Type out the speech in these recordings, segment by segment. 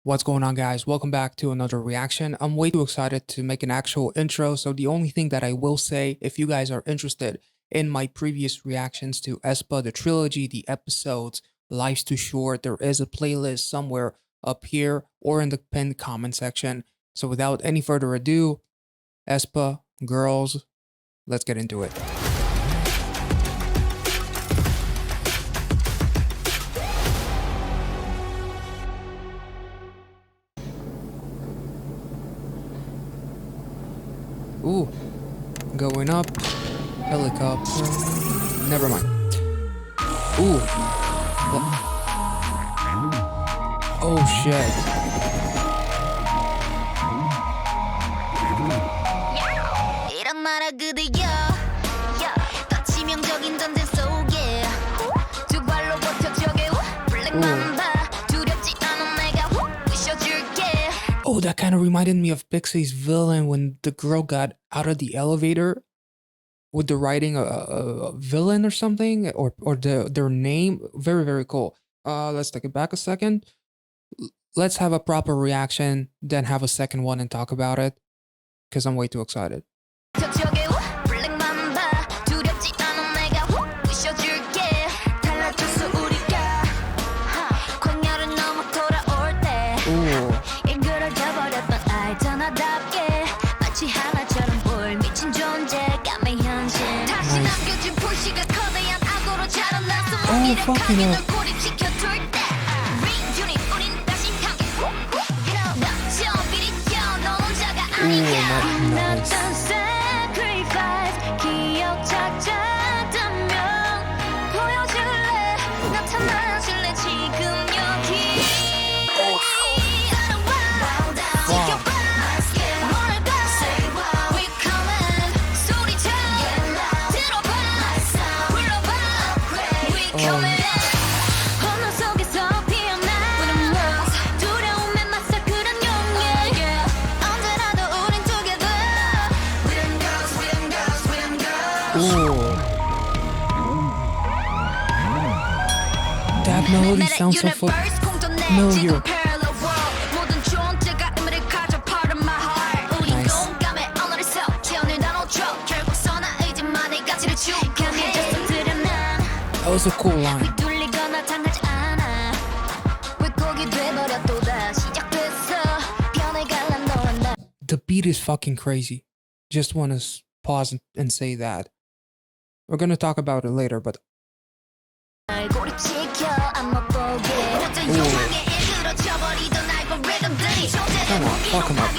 What's going on, guys? Welcome back to another reaction. I'm way too excited to make an actual intro, so the only thing that I will say, if you guys are interested in my previous reactions to aespa, the trilogy, the episodes, Life's Too Short, there is a playlist somewhere up here or in the pinned comment section. So without any further ado, aespa, girls, let's get into it. Ooh, going up, helicopter, never mind. Ooh, oh shit. Oh, that kind of reminded me of Pixie's villain when the girl got out of the elevator with the writing a villain or something, or their name. Very, very cool. Let's take it back a second. Let's have a proper reaction, then have a second one and talk about it, because I'm way too excited. Oh, fucking hell. That melody sounds so familiar. Nice. That was a cool line. The beat is fucking crazy. Just want to pause and say that. We're gonna talk about it later, but come on, fuck him up.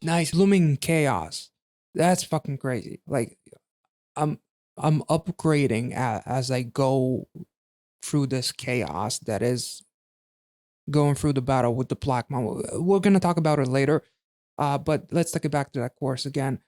Nice, looming chaos. That's fucking crazy. Like, I'm upgrading as I go through this chaos that is going through the battle with the Black Mamba. We're gonna talk about it later, but let's take it back to that chorus again.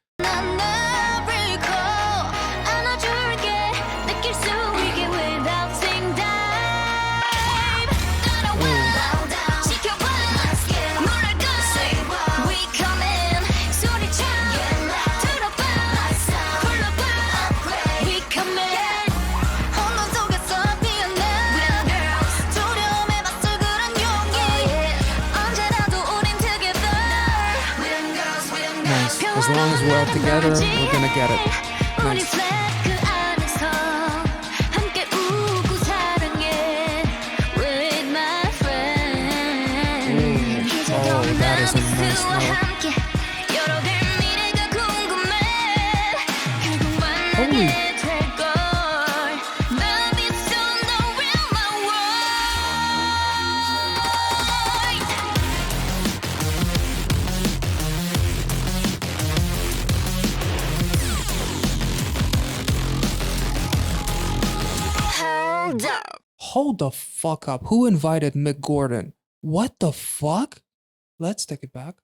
As long as we're all together, we're gonna get it. Nice. Oh, that is a nice note. Holy. Hold the fuck up. Who invited Mick Gordon? What the fuck? Let's take it back.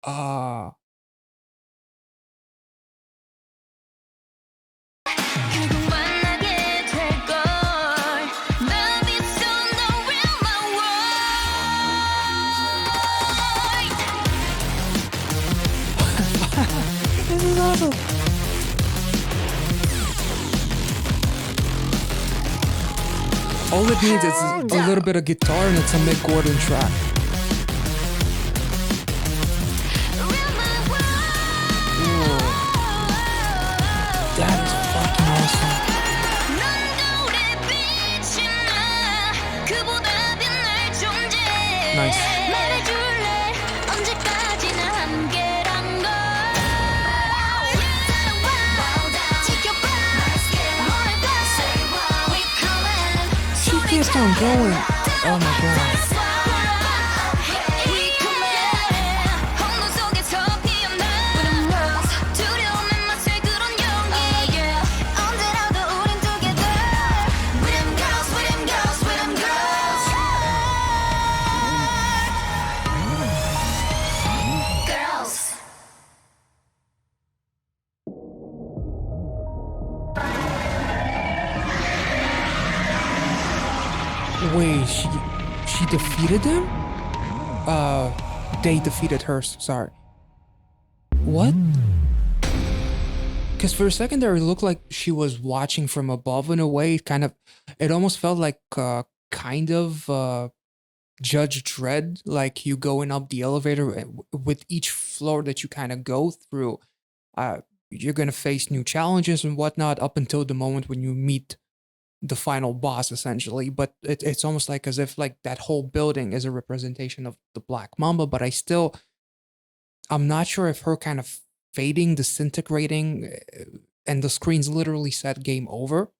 Ah. This is awesome. All it needs is a little bit of guitar and it's a Mick Gordon track. Ooh. That is fucking awesome. Nice. She keeps on going. Oh my god. Wait, she defeated them? They defeated her, sorry. What? Because for a second there, it looked like she was watching from above in a way. It almost felt like kind of Judge Dredd, like you going up the elevator with each floor that you kind of go through. You're gonna face new challenges and whatnot up until the moment when you meet the final boss essentially, but it's almost like as if like that whole building is a representation of the Black Mamba. But I'm not sure if her kind of fading, disintegrating, and the screens literally said game over.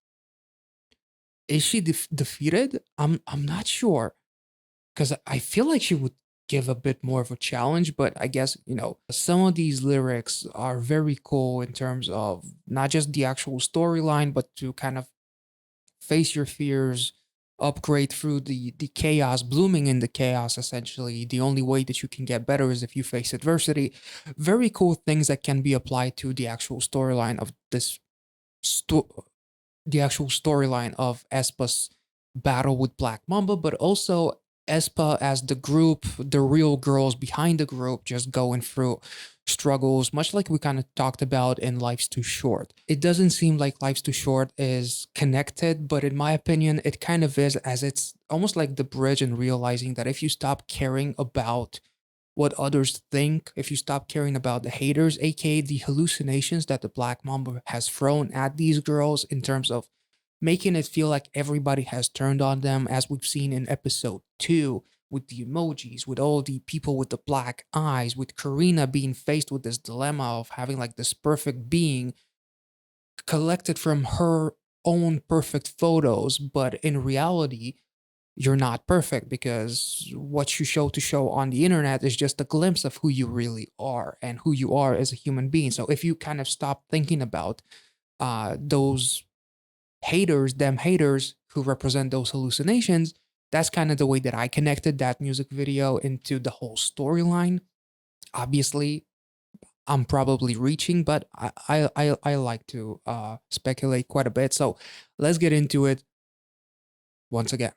Is she defeated? I'm not sure, because I feel like she would give a bit more of a challenge. But I guess, some of these lyrics are very cool in terms of not just the actual storyline, but to kind of face your fears, upgrade through the chaos, blooming in the chaos, essentially. The only way that you can get better is if you face adversity. Very cool things that can be applied to the actual storyline of the actual storyline of aespa's battle with Black Mamba, but also aespa as the group, the real girls behind the group, just going through struggles, much like we kind of talked about in Life's Too Short. It doesn't seem like Life's Too Short is connected, but in my opinion, it kind of is, as it's almost like the bridge in realizing that if you stop caring about what others think, if you stop caring about the haters, aka the hallucinations that the Black Mamba has thrown at these girls in terms of making it feel like everybody has turned on them, as we've seen in episode 2 with the emojis, with all the people with the black eyes, with Karina being faced with this dilemma of having like this perfect being collected from her own perfect photos, but in reality, you're not perfect, because what you show on the internet is just a glimpse of who you really are and who you are as a human being. So if you kind of stop thinking about those them haters who represent those hallucinations, that's kind of the way that I connected that music video into the whole storyline. Obviously, I'm probably reaching, but I like to speculate quite a bit. So let's get into it once again.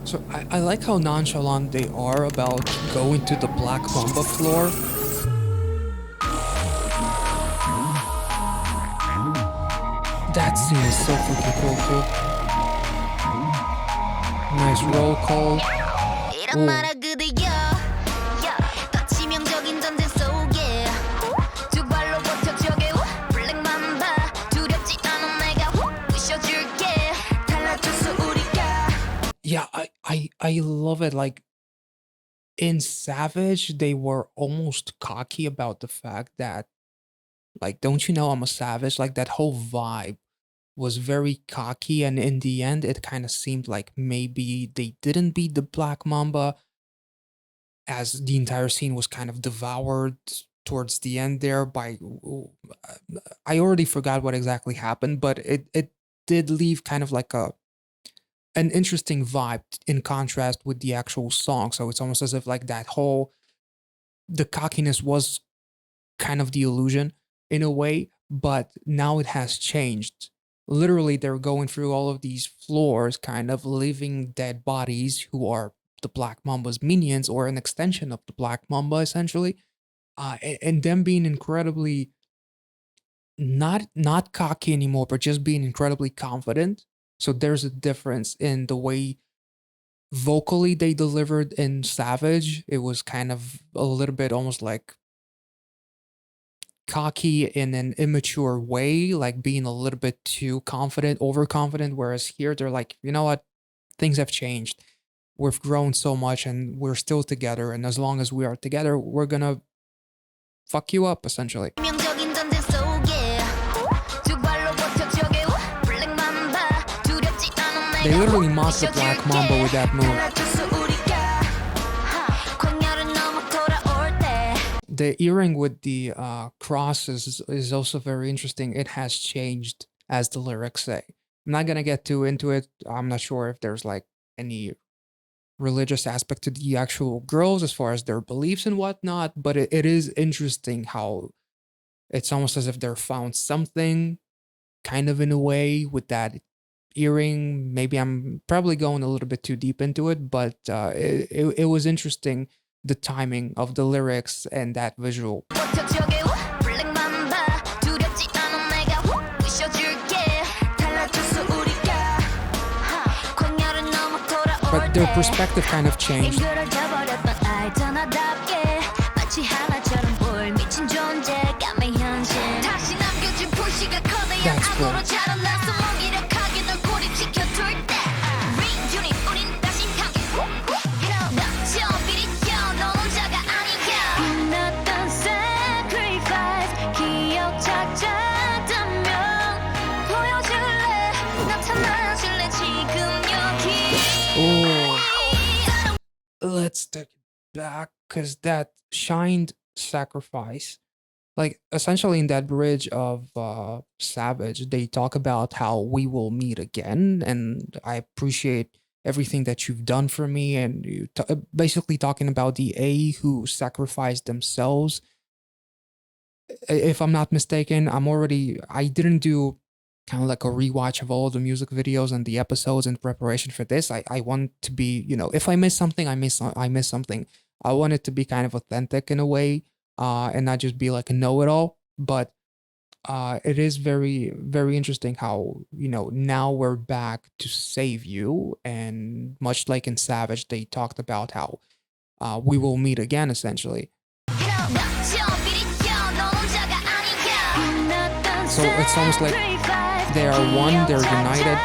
So I like how nonchalant they are about going to the Black Mamba floor. That scene is so freaking cool too. Nice roll call. Yeah, I love it. Like in Savage, they were almost cocky about the fact that, like, don't you know I'm a savage? Like that whole vibe was very cocky, and in the end, it kind of seemed like maybe they didn't beat the Black Mamba, as the entire scene was kind of devoured towards the end there by I already forgot what exactly happened, but it did leave kind of like an interesting vibe in contrast with the actual song. So it's almost as if like that whole the cockiness was kind of the illusion in a way, but now it has changed. Literally, they're going through all of these floors, kind of living dead bodies who are the Black Mamba's minions or an extension of the Black Mamba, essentially. And them being incredibly not cocky anymore, but just being incredibly confident. So there's a difference in the way vocally they delivered in Savage. It was kind of a little bit almost like cocky in an immature way, like being a little bit too confident, overconfident. Whereas here they're like, you know what? Things have changed. We've grown so much and we're still together. And as long as we are together, we're gonna fuck you up, essentially. They literally mocked the Black Mamba with that move. The earring with the cross is also very interesting. It has changed, as the lyrics say. I'm not gonna get too into it. I'm not sure if there's like any religious aspect to the actual girls as far as their beliefs and whatnot, but it is interesting how it's almost as if they're found something kind of in a way with that earring. Maybe I'm probably going a little bit too deep into it, but it was interesting, the timing of the lyrics and that visual. But their perspective kind of changed. That's cool. Oh, let's take it back because that shined sacrifice, like essentially in that bridge of Savage, they talk about how we will meet again, and I appreciate everything that you've done for me, and basically talking about the A who sacrificed themselves. If I'm not mistaken, I didn't do kind of like a rewatch of all the music videos and the episodes in preparation for this. I want to be, if I miss something, I miss something. I want it to be kind of authentic in a way, and not just be like a know-it-all. But it is very, very interesting how, now we're back to save you. And much like in Savage, they talked about how we will meet again, essentially. So it's almost like they are one, they're united.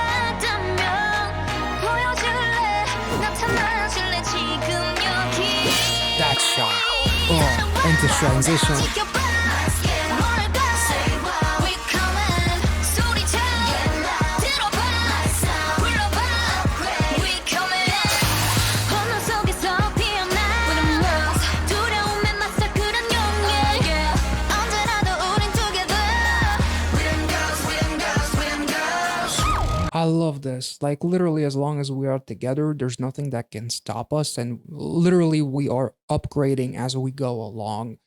That shot. Oh, and the transition. I love this. Like, literally, as long as we are together, there's nothing that can stop us. And literally, we are upgrading as we go along,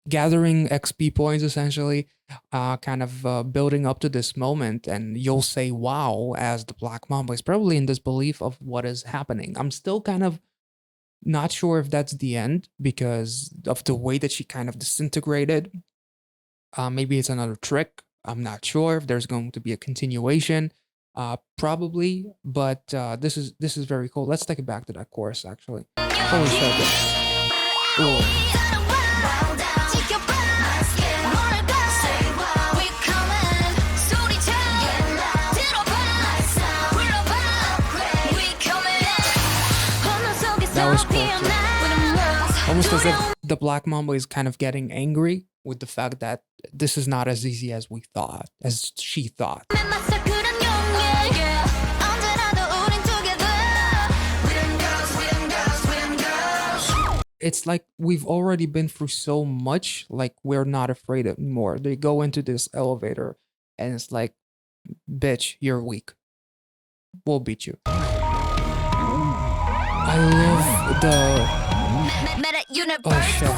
gathering XP points, essentially, kind of building up to this moment. And you'll say, wow, as the Black Mamba is probably in disbelief of what is happening. I'm still kind of not sure if that's the end because of the way that she kind of disintegrated. Maybe it's another trick. I'm not sure if there's going to be a continuation. Probably, but this is very cool. Let's take it back to that chorus, actually. Holy shit. That was cool too. Almost as if the Black Mamba is kind of getting angry with the fact that this is not as easy as she thought. it's like we've already been through so much, like we're not afraid anymore. They go into this elevator and it's like, bitch, you're weak. We'll beat you. I love the oh shit.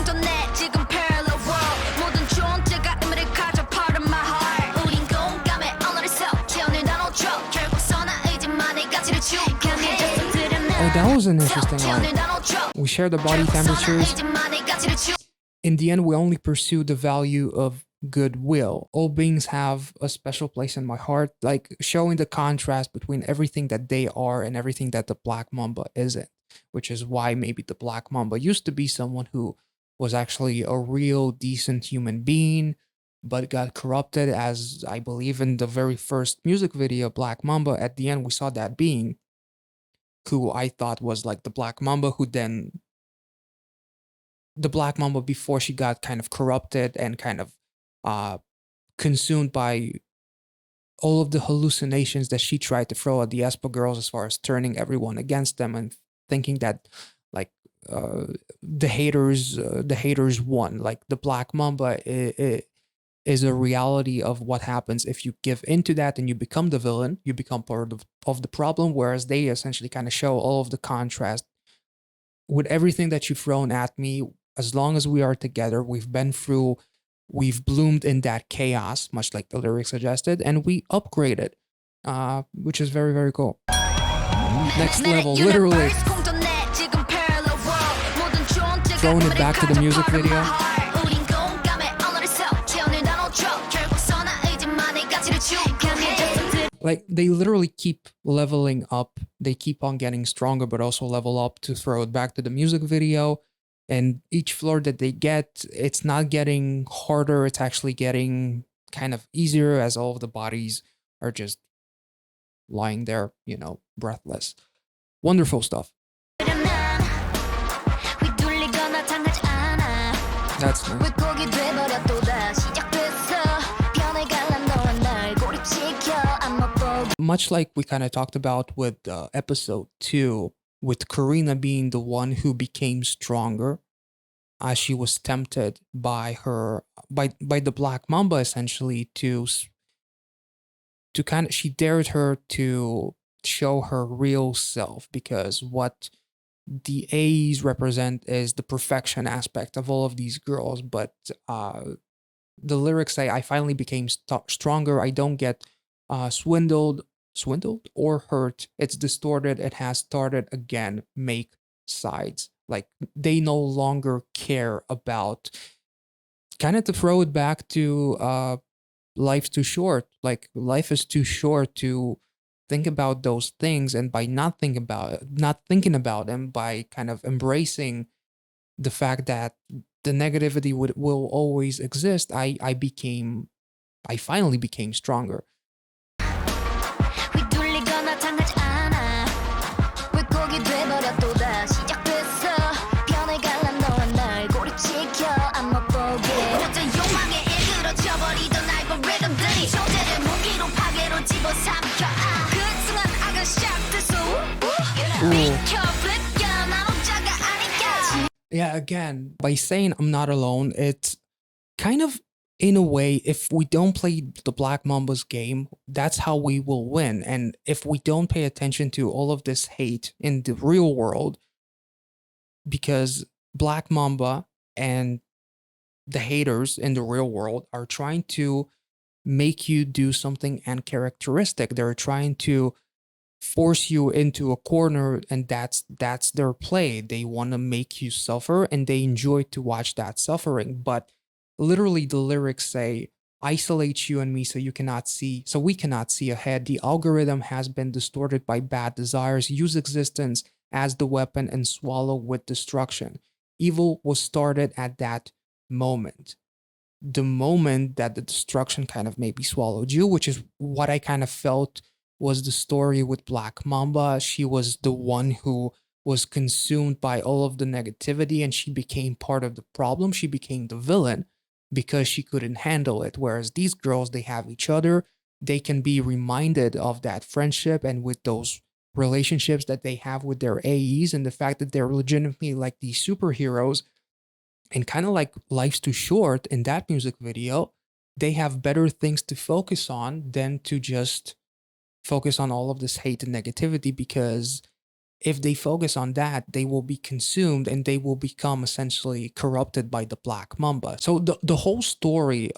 Oh, that was an interesting line. We share the body temperatures. In the end, we only pursue the value of goodwill. All beings have a special place in my heart, like showing the contrast between everything that they are and everything that the Black Mamba isn't, which is why maybe the Black Mamba used to be someone who was actually a real decent human being, but got corrupted, as I believe in the very first music video, Black Mamba. At the end, we saw that being who I thought was like the Black Mamba, who then the Black Mamba before she got kind of corrupted and kind of uh, consumed by all of the hallucinations that she tried to throw at the aespa girls, as far as turning everyone against them and thinking that like uh, the haters won. Like the Black Mamba is a reality of what happens if you give into that and you become the villain, you become part of the problem, whereas they essentially kind of show all of the contrast with everything that you've thrown at me. As long as we are together, we've bloomed in that chaos, much like the lyrics suggested, and we upgraded, which is very, very cool. Next level, literally. Throwing it back to the music video. Like, they literally keep leveling up. They keep on getting stronger, but also level up to throw it back to the music video. And each floor that they get, it's not getting harder. It's actually getting kind of easier, as all of the bodies are just lying there, breathless. Wonderful stuff. That's nice. Much like we kind of talked about with episode 2, with Karina being the one who became stronger as she was tempted by the Black Mamba, essentially, to kind of, she dared her to show her real self, because what the A's represent is the perfection aspect of all of these girls. But the lyrics say, I finally became stronger. I don't get swindled or hurt. It's distorted. It has started again. Make sides. Like, they no longer care about, kind of to throw it back to life's too short. Like, life is too short to think about those things, and by not thinking about them, by kind of embracing the fact that the negativity will always exist, I finally became stronger. Ooh. Yeah, again, by saying I'm not alone, it's kind of, in a way, if we don't play the Black Mamba's game, that's how we will win. And if we don't pay attention to all of this hate in the real world, because Black Mamba and the haters in the real world are trying to make you do something uncharacteristic. They're trying to force you into a corner, and that's their play. They want to make you suffer, and they enjoy to watch that suffering. But literally, the lyrics say, isolate you and me so we cannot see ahead. The algorithm has been distorted by bad desires. Use existence as the weapon and swallow with destruction. Evil was started at that moment. The moment that the destruction kind of maybe swallowed you, which is what I kind of felt was the story with Black Mamba. She was the one who was consumed by all of the negativity, and she became part of the problem. She became the villain because she couldn't handle it. Whereas these girls, they have each other. They can be reminded of that friendship, and with those relationships that they have with their AEs, and the fact that they're legitimately like these superheroes, and kind of like life's too short in that music video, they have better things to focus on than to just focus on all of this hate and negativity, because if they focus on that, they will be consumed and they will become essentially corrupted by the Black Mamba. So the whole story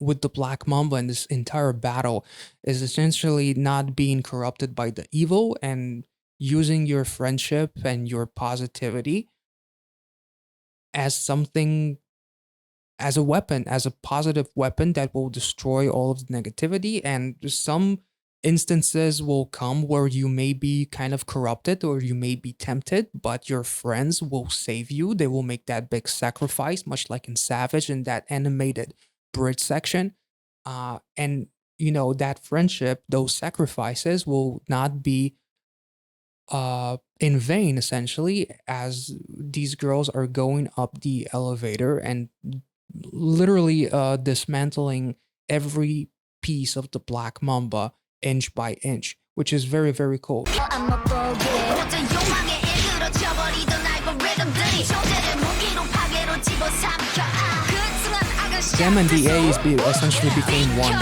with the Black Mamba and this entire battle is essentially not being corrupted by the evil and using your friendship and your positivity as something, as a weapon, as a positive weapon that will destroy all of the negativity. And some instances will come where you may be kind of corrupted or you may be tempted, but your friends will save you. They will make that big sacrifice, much like in Savage in that animated bridge section. And, you know, that friendship, those sacrifices will not be in vain, essentially, as these girls are going up the elevator and literally dismantling every piece of the Black Mamba inch by inch, which is very, very cool. Them and the A's essentially became one.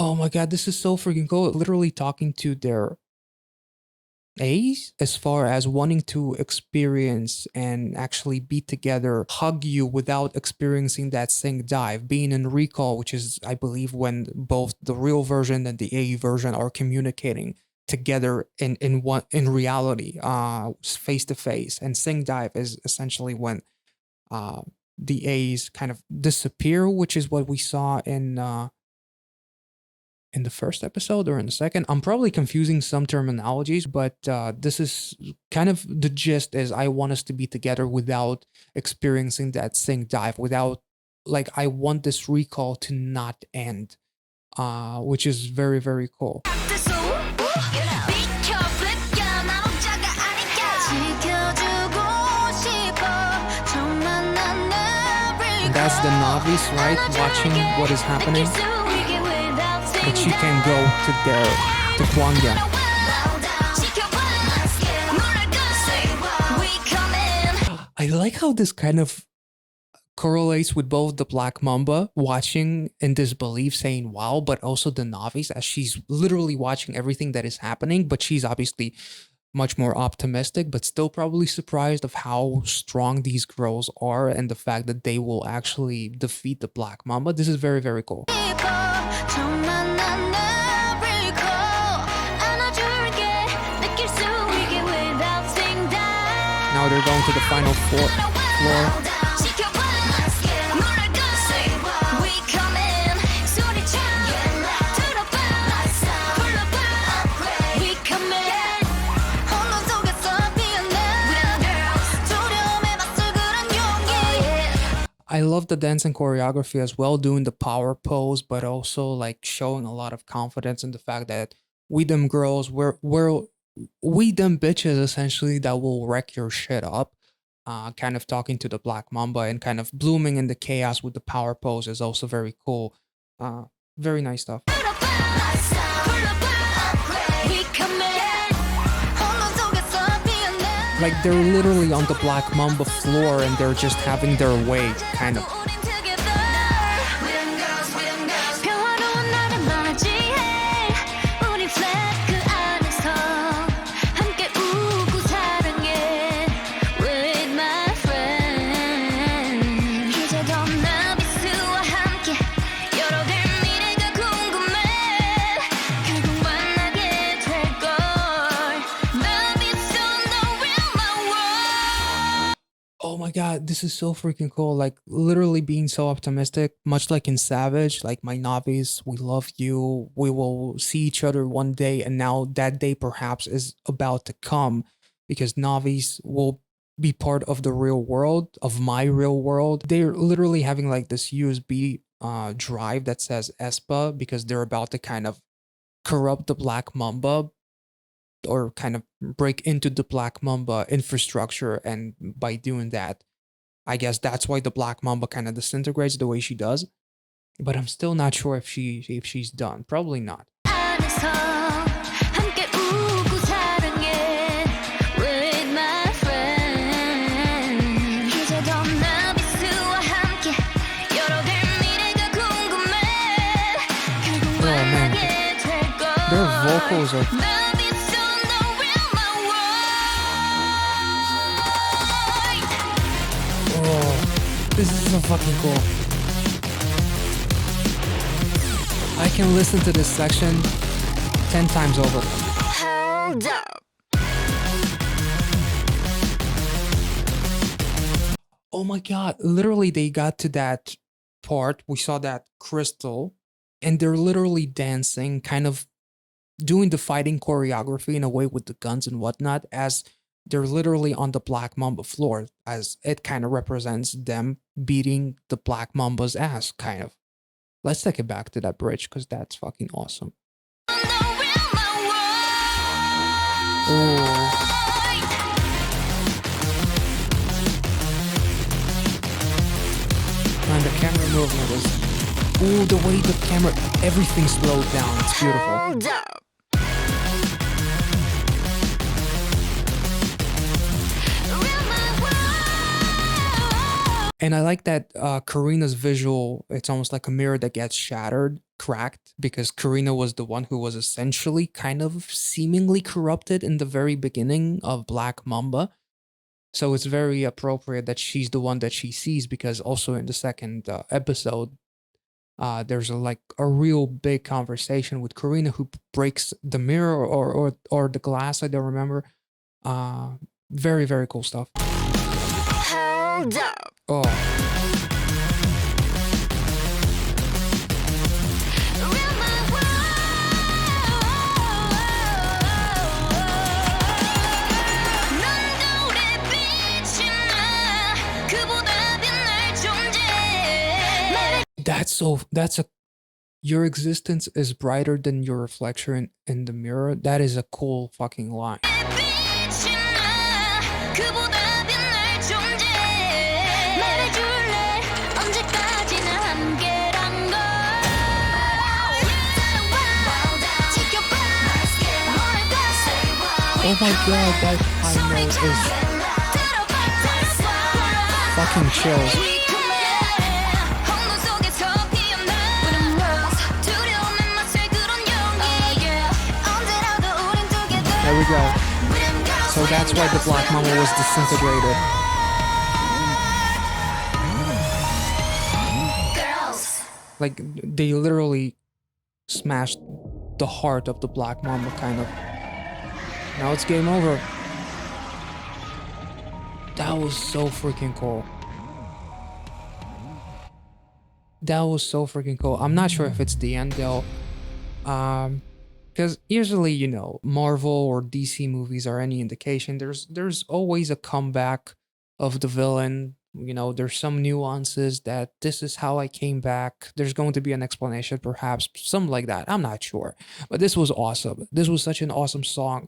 Oh my god, this is so freaking cool. Literally talking to their A's as far as wanting to experience and actually be together, hug you without experiencing that sync dive, being in recall, which is, I believe, when both the real version and the AE version are communicating together in reality, face to face. And sync dive is essentially when the A's kind of disappear, which is what we saw in the first episode or in the second. I'm probably confusing some terminologies, but this is kind of the gist. Is I want us to be together without experiencing that sync dive, without, like, I want this recall to not end, which is very, very cool. And that's the novice, right? Watching what is happening. But she can go to Kwangya. I like how this kind of correlates with both the Black Mamba watching in disbelief saying wow, but also the novice, as she's literally watching everything that is happening, but she's obviously much more optimistic, but still probably surprised of how strong these girls are and the fact that they will actually defeat the Black Mamba. This is very, very cool. Now they're going to the final floor. I love the dancing choreography as well, doing the power pose, but also like showing a lot of confidence in the fact that we them girls, we them bitches essentially that will wreck your shit up. Kind of talking to the Black Mamba and kind of blooming in the chaos with the power pose is also very cool. Very nice stuff. Like, they're literally on the Black Mamba floor and they're just having their way, kind of. Oh my god, this is so freaking cool. Like, literally being so optimistic, much like in Savage, like, my novice, we love you, we will see each other one day, and now that day perhaps is about to come because novice will be part of the real world, of my real world. They're literally having like this USB drive that says aespa because they're about to kind of corrupt the Black Mamba or kind of break into the Black Mamba infrastructure, and by doing that, I guess that's why the Black Mamba kind of disintegrates the way she does. But I'm still not sure if she's done. Probably not. Oh man, their vocals are. Oh, this is so fucking cool. I can listen to this section 10 times over. Hold up. Oh my god, literally they got to that part, we saw that crystal, and they're literally dancing, kind of doing the fighting choreography in a way with the guns and whatnot, as they're literally on the Black Mamba floor, as it kind of represents them beating the Black Mamba's ass, kind of. Let's take it back to that bridge, because that's fucking awesome. Oh. And the camera movement is... Ooh, the way the camera... Everything slowed down. It's beautiful. Hold up. And I like that Karina's visual, it's almost like a mirror that gets shattered, cracked, because Karina was the one who was essentially kind of seemingly corrupted in the very beginning of Black Mamba. So it's very appropriate that she's the one that she sees, because also in the second episode, there's like a real big conversation with Karina, who breaks the mirror or the glass, I don't remember. Very, very cool stuff. Hold up. Oh. That's a your existence is brighter than your reflection in the mirror. That is a cool fucking line. Oh my god, that high note is fucking chills. There we go. So that's why the Black Mamba was disintegrated. Like, they literally smashed the heart of the Black Mamba, kind of. Now it's game over. That was so freaking cool. That was so freaking cool. I'm not sure if it's the end though. Because usually, you know, Marvel or DC movies are any indication, there's always a comeback of the villain. You know, there's some nuances that this is how I came back. There's going to be an explanation, perhaps, something like that. I'm not sure. But this was awesome. This was such an awesome song.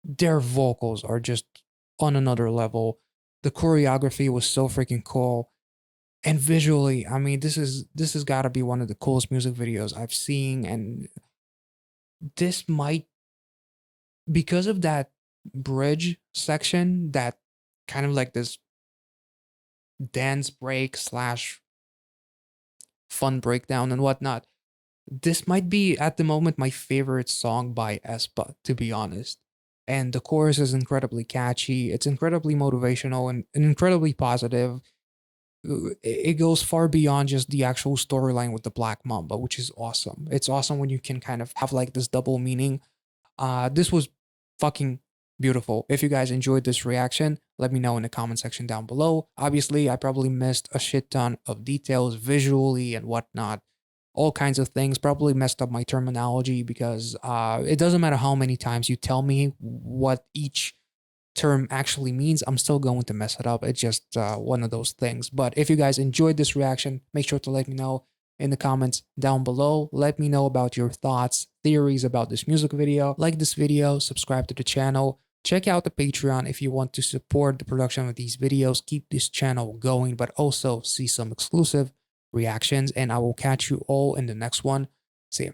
Their vocals are just on another level. The choreography was so freaking cool. And visually, I mean, this has got to be one of the coolest music videos I've seen. And this might, because of that bridge section, that kind of like this dance break slash fun breakdown and whatnot, this might be at the moment my favorite song by aespa, to be honest. And the chorus is incredibly catchy. It's incredibly motivational and incredibly positive. It goes far beyond just the actual storyline with the Black Mamba, which is awesome. It's awesome when you can kind of have like this double meaning. This was fucking beautiful. If you guys enjoyed this reaction, let me know in the comment section down below. Obviously, I probably missed a shit ton of details visually and whatnot. All kinds of things, probably messed up my terminology, because it doesn't matter how many times you tell me what each term actually means, I'm still going to mess it up. It's just one of those things. But if you guys enjoyed this reaction, make sure to let me know. in the comments down below. Let me know about your thoughts, theories about this music video. Like this video, subscribe to the channel. Check out the Patreon if you want to support the production of these videos, keep this channel going, but also see some exclusive reactions. And I will catch you all in the next one. See ya.